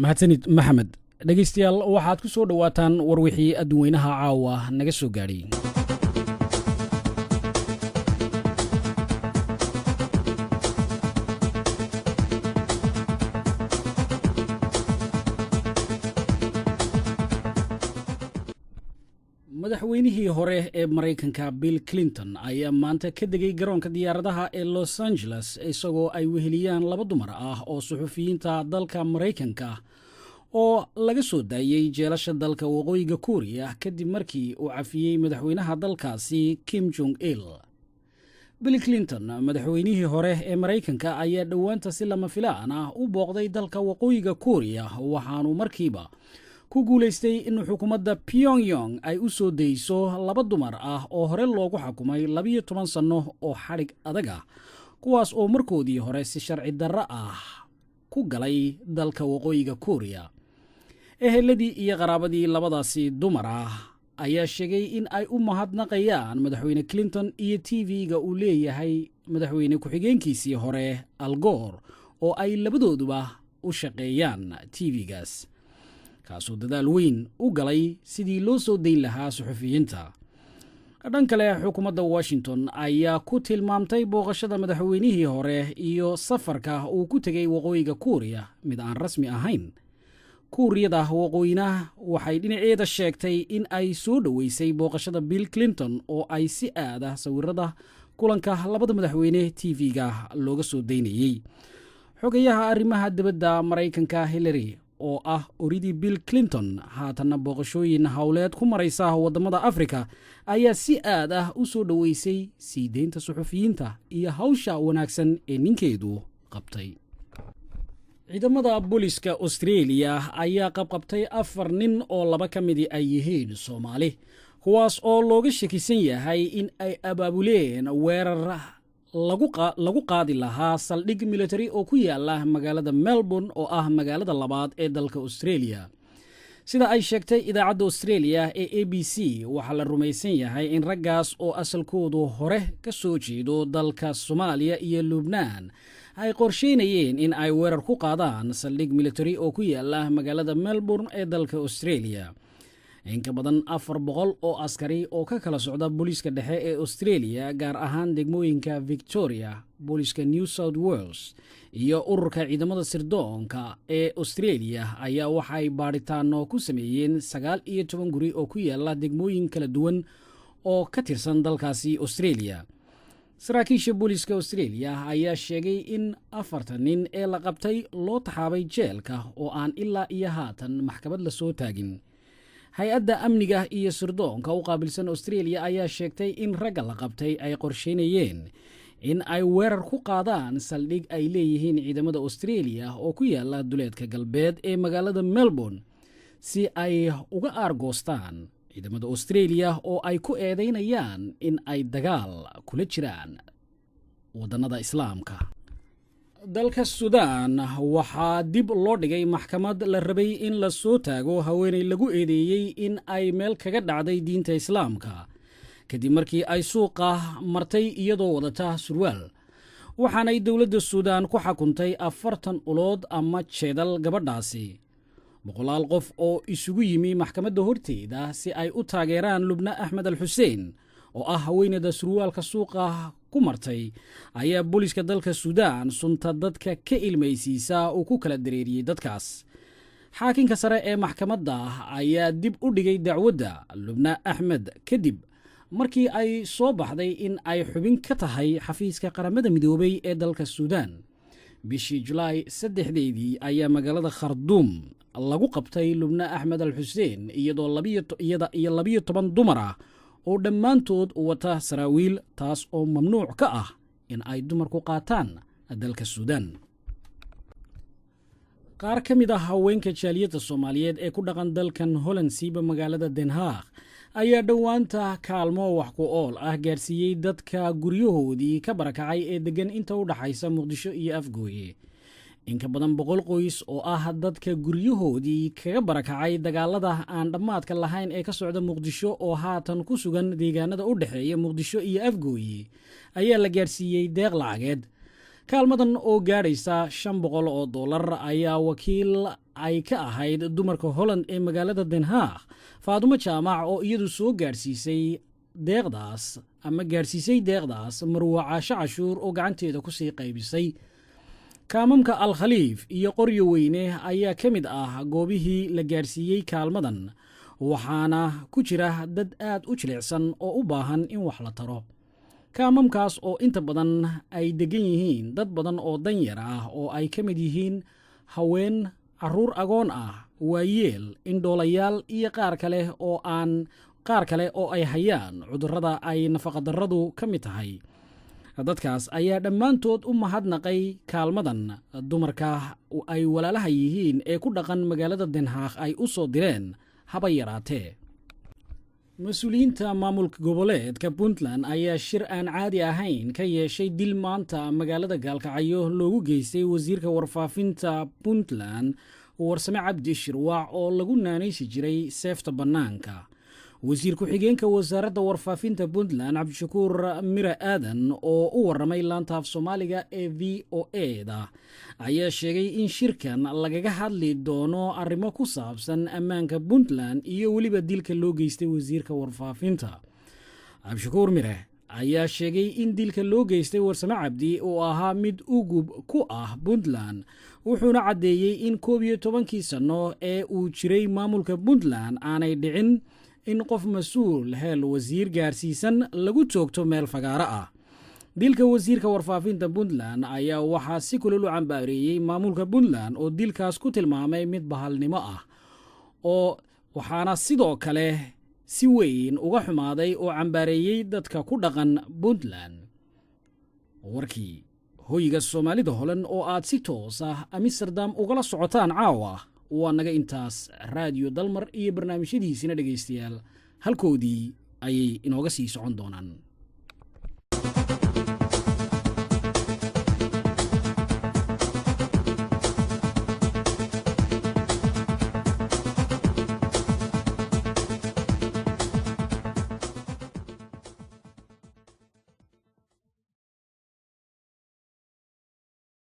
mahadsanid maxamed. dhegaystayaal waxaad ku soo dhawaataan warwixii adduweynaha caawa naga soo gaadhay. madaxweynihii hore ee maraykanka Bill Clinton ayaa maanta ka degay garoonka diyaaradaha ee Los Angeles isagoo ay weheliyaan laba dumar ah oo suxufiyiinta dalka Maraykanka oo laga soo daayay jeelasha dalka waqooyiga Kuuriya kadib markii uu cafiyey madaxweynaha dalkaasi Kim Jong Il. Bill Clinton, madaxweynihii hore ee Maraykanka, ayaa dhowaanta si lama filaan ah u booqday dalka waqooyiga Kuuriya waxaanu markiiba ku guulaystay in xukuumadda Pyongyang ay u soo dayso laba dumar ah oo hore loogu xukumay 12 sano oo xadhig adag ah, kuwaas oo markoodii hore si sharci darro ah ku galay dalka waqooyiga Kuuriya. Eheladii iyo qaraabadii labadaasi dumar ah ayaa sheegay in ay u mahadnaqayaan madaxweyne Clinton iyo TV-ga uu leeyahay madaxweyne ku-xigeenkiisii hore Al Gore oo ay labadooduba u shaqeeyaan TV-gaas, kaasoo dadaal weyn u galay sidii loo soo dayn lahaa suxufiyiinta. dhan kale, xukuumadda Washington ayaa ku tilmaamtay booqashada madaxweynihii hore iyo safarka uu ku tegay waqooyiga Kuuriya mid aan rasmi ahayn. Kuuriyada waqooyina waxay dhinaceeda sheegtay in ay soo dhoweysay booqashada Bill Clinton oo ay si aada sawirada kulanka labada madaxweyne TV-ga looga soo daynayay. xogayaha arrimaha dibadda Maraykanka Hillary oo ah oridii Bill Clinton haatanna booqashooyin hawleed ku maraysa wadamada Afrika ayaa si aad ah u soo dhoweysay sii deynta suxufiyiinta iyo hawsha wanaagsan ee ninkeedu qabtay. ciidamada booliska Australia ayaa qabqabtay 4 nin oo 2 ka mid ay yihiin Soomaali, kuwaas oo looga shakisan yahay in ay abaabuleen weerar lagu qaadi lahaa saldhig military oo ku yaala magaalada Melbourne oo ah magaalada labaad ee dalka Australia. sida ay sheegtay idaacadda Australia ee ABC, waxaa la rumaysan yahay in raggaas oo asalkoodu hore ka soo jeedo dalka Soomaaliya iyo Lubnaan ay qorsheynayeen in ay weerar ku qaadaan saldhig military oo ku yaala magaalada Melbourne ee dalka Australia. in ka badan 400 oo askari oo ka kala socda booliska dhexe ee Australia, gaar ahaan degmooyinka Victoria, booliska New South Wales iyo ururka ciidamada sirdoonka ee Australia ayaa waxay baaritaano ku sameeyeen 19 guri oo ku yaala degmooyin kala duwan oo ka tirsan dalkaasi Australia. saraakiisha booliska Australia ayaa sheegay in 4 nin ee la qabtay loo taxaabay jeelka oo aan ilaa iyo haatan maxkamad la soo taagin. hay-adda amniga iyo sirdoonka u qaabilsan Australia ayaa sheegtay in ragga la qabtay ay qorsheynayeen in ay weerar ku qaadaan saldhig ay leeyihiin ciidamada Australia oo ku yaala duleedka galbeed ee magaalada Melbourne si ay uga aargoostaan ciidamada Australia oo ay ku eedeynayaan in ay dagaal kula jiraan wadannada Islaamka. dalka Suudaan waxaa dib loo dhigay maxkamad la rabay in la soo taago haweeney lagu eedeeyey in ay meel kaga dhacday diinta Islaamka kadib markii ay suuqa martay iyadoo wadata surwaal. waxaanay dowladda Suudaan ku xukuntay 40 ulood ama jeedal gabadhaasi. 100 qof oo isugu yimi maxkamadda horteeda si ay u taageeraan Lubna Axmed Al-Xuseen oo ah haweeneyda surwaalka suuqa ku martay ayaa booliska dalka Suudaan sunta dadka ka ilmaysiisa oo ku kala dareeriyay dadkaas. xaakinka sare ee maxkamadda ayaa dib u dhigay dacwadda Lubna Axmed kadib markii ay soo baxday in ay xubin ka tahay xafiiska qaramada midoobay ee dalka Suudaan. bishii Julaay 3 ayaa magaalada Khartoum lagu qabtay Lubna Axmed Al-Xuseen iyadoo 12 dumar ah oo dhammaantood wata saraawiil, taas oo mamnuuc ka ah in ay dumarku qaataan dalka Suudaan. qaar ka mid ah haweenka jaaliyadda Soomaaliyeed ee ku dhaqan dalkan Holland siiba magaalada Den Haag ayaa dhowaanta kaalmo wax ku ool ah gaarsiiyey dadka guryahoodii ka barakacay ee degan inta u dhaxaysa Muqdisho iyo Afgooye. in ka badan 100 qoys oo ah dadka guryahoodii kaga barakacay dagaalada aan dhammaadka lahayn ee ka socda Muqdisho oo haatan ku sugan deegaanada u dhaxeeya Muqdisho iyo Afgooye ayaa la gaarsiiyey deeq lacageed. kaalmadan oo gaadhaysa $500 ayaa wakiil ay ka ahayd dumarka Holland ee magaalada Den Haag Faadumo Jaamac oo iyadu soo gaarsiisay deeqdaas Marwa Caasho Cashuur oo gacanteeda ku sii qaybisay kaamamka Al Khaliif iyo Qoryo Weyne ayaa ka mid ah goobihii la gaarsiiyey kaalmadan waxaana ku jira dad aad u jilicsan oo u baahan in wax la taro kaamamkaas oo inta badan ay degan yihiin dad badan oo danyar ah oo ay ka mid yihiin haween caruur agoon ah waayeel indhoolayaal iyo qaar kale oo ay hayaan cudurrada ay nafaqadarradu ka mid tahay dadkaas ayaa dhammaantood u mahadnaqay kaalmadan dumarka ay walaalaha yihiin ee ku dhaqan magaalada Den Haag ay u soo direen haba yaraatee mas-uuliyiinta maamulka goboleedka Puntland ayaa shir aan caadi ahayn ka yeeshay dil maanta magaalada Gaalkacyo loogu geystay wasiirka warfaafinta Puntland Warsame Cabdi Shirwac oo lagu naanaysi jiray seefta bannaanka wasiir ku-xigeenka wasaaradda warfaafinta Puntland Cabdishakuur Mire Aadan oo u warramay laanta af Soomaaliga ee VOA-da ayaa sheegay in shirkan lagaga hadli doono arrimo ku saabsan ammaanka Puntland iyo weliba dilka loo geystay wasiirka warfaafinta Cabdishakuur Mire ayaa sheegay in dilka loo geystay Warsame Cabdi uu ahaa mid ugub ku ah Puntland wuxuuna caddeeyey in 11 sano ee uu jiray maamulka Puntland aanay dhicin in qof mas'uul hel wasiir gaarsiisan lagu joogto meel fagaara ah dilka wasiirka warfaafinta Puntland ayaa waxaa si kulul u cambaareeyay maamulka Puntland oo dilkaas ku tilmaamay mid bahalnimo ah oo waxaana sidoo kale si weyn uga xumaaday oo cambaareeyay dadka ku dhaqan Puntland warkii hoyga Soomaalida Holland oo aad si toos ah Amsterdam ugala socotaan caawa waa naga intaas raadiyo Dalmar iyo barnaamijyadiisina dhageystayaal halkoodii ayay inooga sii socon doonaan